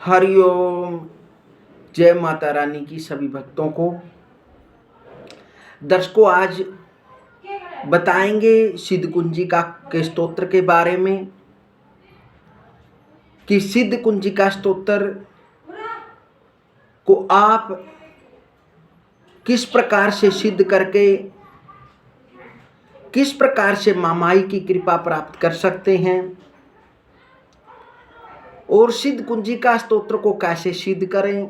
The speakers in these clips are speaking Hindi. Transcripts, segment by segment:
हरिओम। जय माता रानी की सभी भक्तों को। दर्शकों, आज बताएंगे सिद्ध कुंजिका के स्तोत्र के बारे में कि सिद्ध कुंजिका स्तोत्र को आप किस प्रकार से सिद्ध करके किस प्रकार से मामाई की कृपा प्राप्त कर सकते हैं और सिद्ध कुंजिका स्तोत्र को कैसे सिद्ध करें।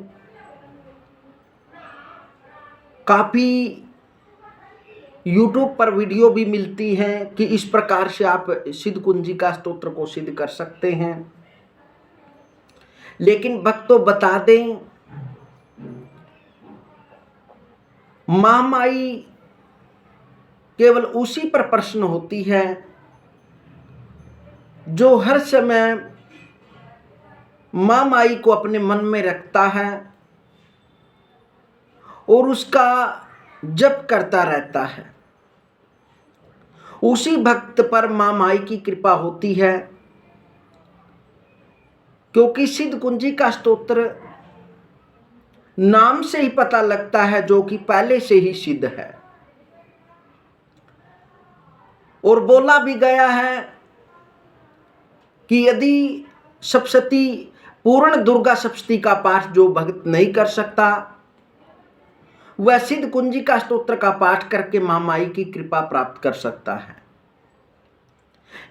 काफी YouTube पर वीडियो भी मिलती हैं कि इस प्रकार से आप सिद्ध कुंजिका स्तोत्र को सिद्ध कर सकते हैं। लेकिन भक्तों, बता दें, महामाई केवल उसी पर प्रश्न होती है जो हर समय महामाई को अपने मन में रखता है और उसका जप करता रहता है। उसी भक्त पर महामाई की कृपा होती है, क्योंकि सिद्ध कुंजिका स्तोत्र नाम से ही पता लगता है जो कि पहले से ही सिद्ध है। और बोला भी गया है कि यदि सप्तशती पूर्ण दुर्गा सप्तशती का पाठ जो भक्त नहीं कर सकता, वह सिद्ध कुंजिका स्तोत्र का पाठ करके महामाई की कृपा प्राप्त कर सकता है।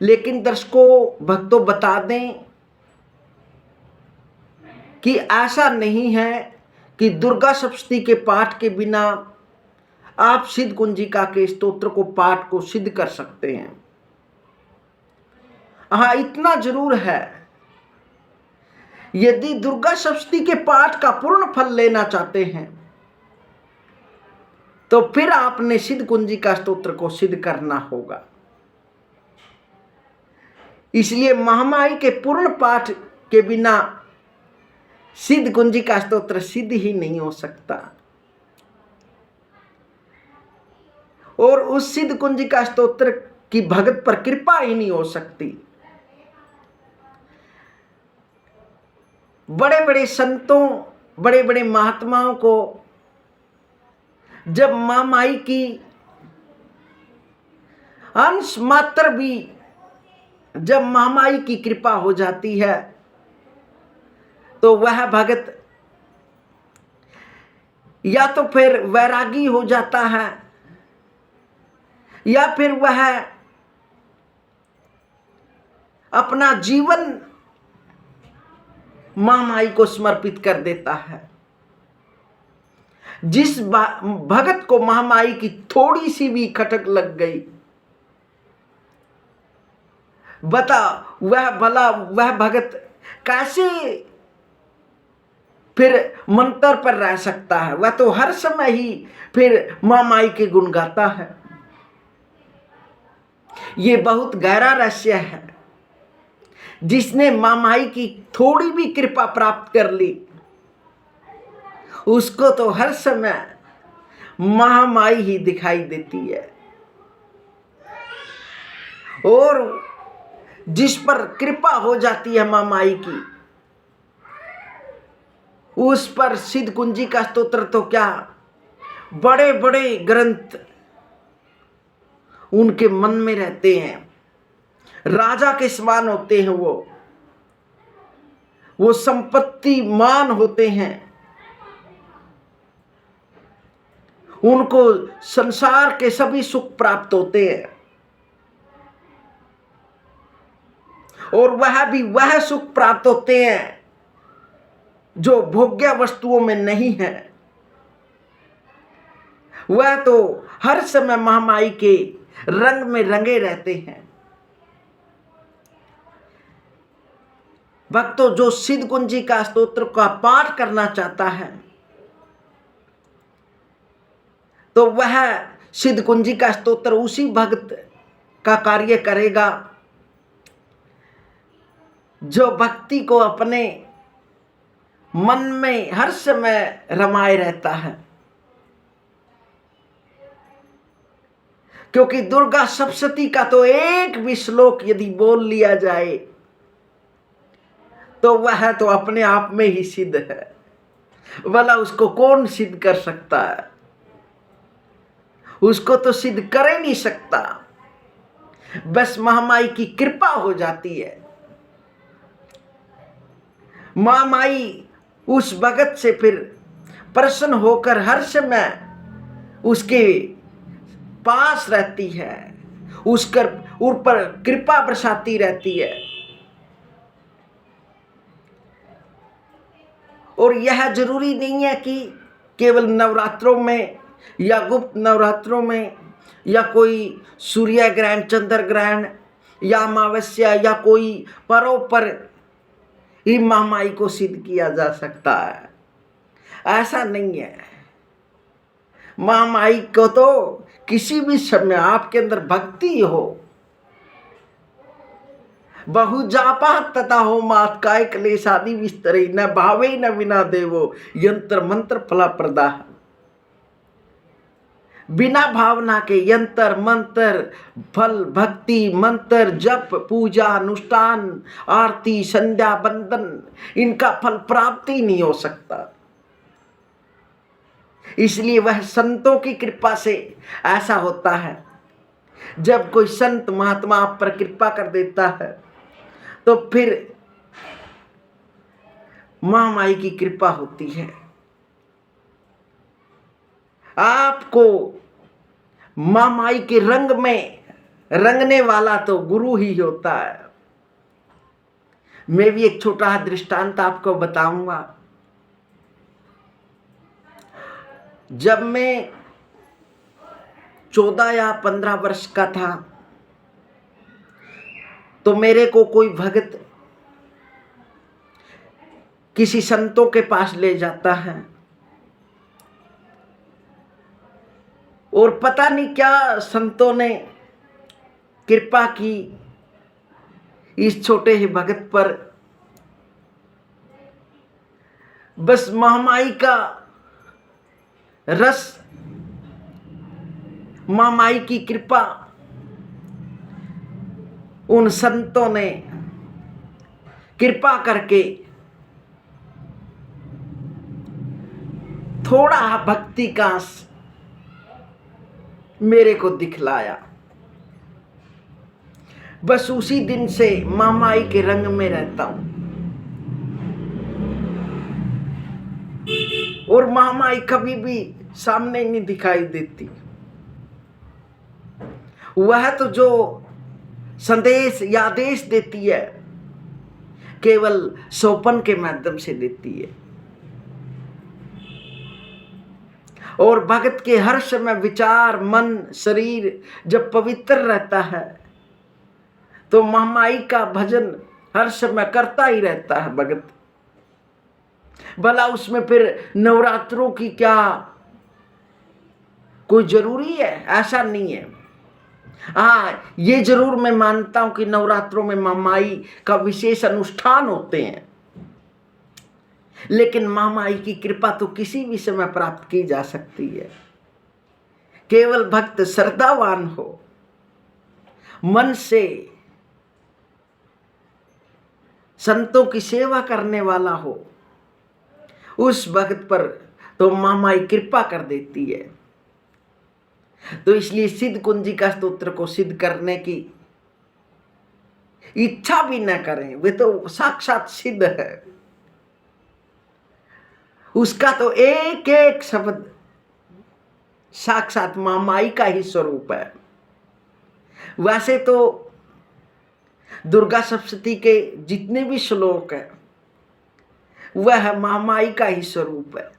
लेकिन दर्शकों, भक्तों, बता दें कि ऐसा नहीं है कि दुर्गा सप्तशती के पाठ के बिना आप सिद्ध कुंजिका के स्तोत्र को पाठ को सिद्ध कर सकते हैं। हाँ, इतना जरूर है, यदि दुर्गा सप्तशती के पाठ का पूर्ण फल लेना चाहते हैं तो फिर आपने सिद्ध कुंजिका स्तोत्र को सिद्ध करना होगा। इसलिए महामाई के पूर्ण पाठ के बिना सिद्ध कुंजिका स्तोत्र सिद्ध ही नहीं हो सकता और उस सिद्ध कुंजिका स्तोत्र की भगत पर कृपा ही नहीं हो सकती। बड़े बड़े संतों, बड़े बड़े महात्माओं को जब महामाई की अंश मात्र भी जब महामाई की कृपा हो जाती है तो वह भगत या तो फिर वैरागी हो जाता है या फिर वह अपना जीवन महामाई को समर्पित कर देता है। जिस भगत को महामाई की थोड़ी सी भी खटक लग गई, बता वह भगत कैसे फिर मंत्र पर रह सकता है। वह तो हर समय ही फिर महामाई के गुण गाता है। ये बहुत गहरा रहस्य है। जिसने महामाई की थोड़ी भी कृपा प्राप्त कर ली, उसको तो हर समय महामाई ही दिखाई देती है। और जिस पर कृपा हो जाती है महामाई की, उस पर सिद्ध कुंजिका स्तोत्र तो क्या, बड़े बड़े ग्रंथ उनके मन में रहते हैं। राजा के समान होते हैं, वो संपत्तिमान होते हैं। उनको संसार के सभी सुख प्राप्त होते हैं और वह सुख प्राप्त होते हैं जो भोग्य वस्तुओं में नहीं है। वह तो हर समय महामाई के रंग में रंगे रहते हैं। भक्तों, जो सिद्ध कुंजिका स्तोत्र का पाठ करना चाहता है तो वह सिद्ध कुंजिका स्तोत्र उसी भक्त का कार्य करेगा जो भक्ति को अपने मन में हर समय रमाए रहता है। क्योंकि दुर्गा सप्तशती का तो एक भी श्लोक यदि बोल लिया जाए तो वह तो अपने आप में ही सिद्ध है, भला उसको कौन सिद्ध कर सकता है? उसको तो सिद्ध कर ही नहीं सकता। बस महामाई की कृपा हो जाती है। महामाई उस भगत से फिर प्रसन्न होकर हर समय उसके पास रहती है, उसकर ऊपर कृपा बरसाती रहती है। और यह जरूरी नहीं है कि केवल नवरात्रों में या गुप्त नवरात्रों में या कोई सूर्य ग्रहण, चंद्र ग्रहण या अमावस्या या कोई पर्व पर ही महामाई को सिद्ध किया जा सकता है। ऐसा नहीं है। महामाई को तो किसी भी समय आपके अंदर भक्ति हो, बहु जापा तथा हो मात काय क्लेशादि विस्तरे न भावे न विना देवो यंत्र मंत्र फला प्रदा। बिना भावना के यंत्र मंत्र फल, भक्ति मंत्र, जप, पूजा, अनुष्ठान, आरती, संध्या, बंदन, इनका फल प्राप्ति नहीं हो सकता। इसलिए वह संतों की कृपा से ऐसा होता है। जब कोई संत महात्मा आप पर कृपा कर देता है तो फिर महामाई की कृपा होती है। आपको महामाई के रंग में रंगने वाला तो गुरु ही होता है। मैं भी एक छोटा दृष्टांत आपको बताऊंगा। जब मैं 14 या 15 वर्ष का था तो मेरे को कोई भगत किसी संतों के पास ले जाता है और पता नहीं क्या संतों ने कृपा की इस छोटे ही भगत पर। बस महामाई का रस, महामाई की कृपा उन संतों ने कृपा करके थोड़ा भक्ति का मेरे को दिखलाया। बस उसी दिन से महामाई के रंग में रहता हूं और महामाई कभी भी सामने नहीं दिखाई देती। वह तो जो संदेश या आदेश देती है केवल सोपन के माध्यम से देती है। और भगत के हर समय विचार, मन, शरीर जब पवित्र रहता है तो महामाई का भजन हर समय करता ही रहता है भगत। भला उसमें फिर नवरात्रों की क्या कोई जरूरी है? ऐसा नहीं है। हाँ, ये जरूर मैं मानता हूं कि नवरात्रों में महामाई का विशेष अनुष्ठान होते हैं, लेकिन महामाई की कृपा तो किसी भी समय प्राप्त की जा सकती है। केवल भक्त श्रद्धावान हो, मन से संतों की सेवा करने वाला हो, उस भक्त पर तो महामाई कृपा कर देती है। तो इसलिए सिद्ध कुंजिका स्तोत्र को सिद्ध करने की इच्छा भी न करें, वे तो साक्षात सिद्ध है। उसका तो एक एक शब्द साक्षात महामाई का ही स्वरूप है। वैसे तो दुर्गा सप्तशती के जितने भी श्लोक है वह महामाई का ही स्वरूप है।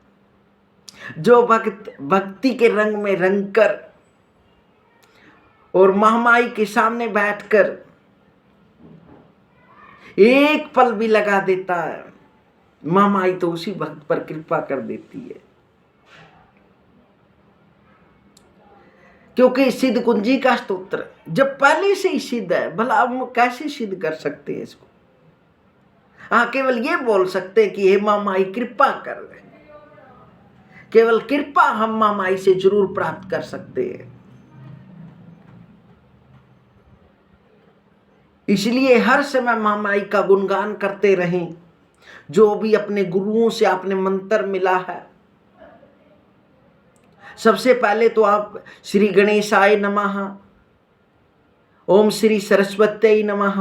जो भक्त भक्ति के रंग में रंग कर और महामाई के सामने बैठकर एक पल भी लगा देता है, महामाई तो उसी भक्त पर कृपा कर देती है। क्योंकि सिद्ध कुंजिका स्तोत्र जब पहले से ही सिद्ध है, भला हम कैसे सिद्ध कर सकते हैं इसको? हाँ, केवल ये बोल सकते हैं कि हे महामाई कृपा कर रहे। केवल कृपा हम महामाई से जरूर प्राप्त कर सकते हैं। इसलिए हर समय महामाई का गुणगान करते रहें, जो भी अपने गुरुओं से आपने मंत्र मिला है, सबसे पहले तो आप श्री गणेशाय नमः, ओम श्री सरस्वत्यै नमः,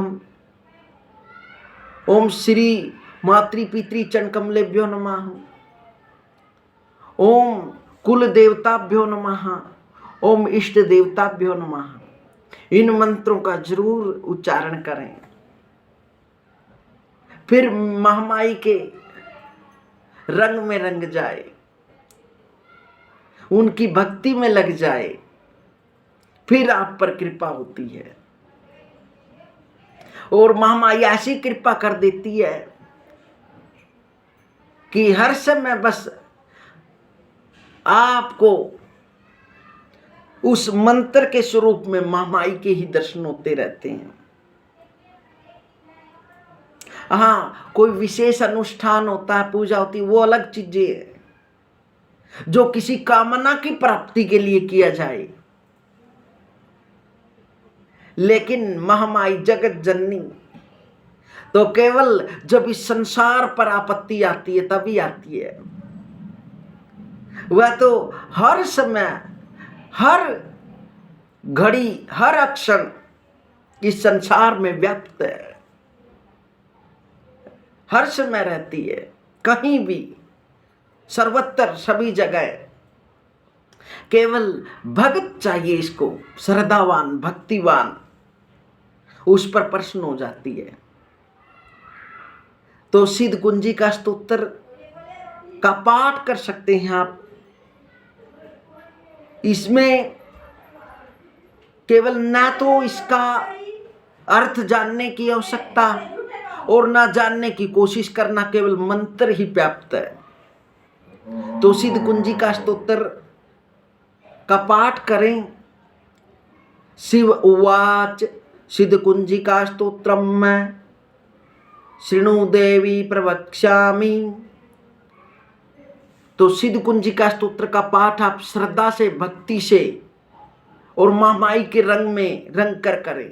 ओम श्री मातृपितृ चरणकमलेभ्यो नमः, ओम कुल देवताभ्यो नमः, ओम इष्ट देवताभ्यो नमः। इन मंत्रों का जरूर उच्चारण करें। फिर महामाई के रंग में रंग जाए, उनकी भक्ति में लग जाए, फिर आप पर कृपा होती है। और महामाई ऐसी कृपा कर देती है कि हर समय बस आपको उस मंत्र के स्वरूप में महामाई के ही दर्शन होते रहते हैं। हाँ, कोई विशेष अनुष्ठान होता है, पूजा होती है, वो अलग चीजें है जो किसी कामना की प्राप्ति के लिए किया जाए। लेकिन महामाई जगत जननी तो केवल जब इस संसार पर आपत्ति आती है तभी आती है। वह तो हर समय, हर घड़ी, हर अक्षण इस संसार में व्याप्त है, हर समय रहती है, कहीं भी, सर्वत्र, सभी जगह। केवल भक्त चाहिए इसको, श्रद्धावान, भक्तिवान, उस पर प्रश्न हो जाती है। तो सिद्ध कुंजी का स्तोत्र का पाठ कर सकते हैं आप। इसमें केवल ना तो इसका अर्थ जानने की आवश्यकता और ना जानने की कोशिश करना, केवल मंत्र ही व्याप्त है। तो सिद्ध कुंजी का स्तोत्र का पाठ करें। शिव उवाच सिद्ध कुंजी का स्तोत्रम शृणु देवी प्रवक्ष्यामि। तो सिद्ध कुंजी का स्तोत्र का पाठ आप श्रद्धा से, भक्ति से और महामाई के रंग में रंग कर करें।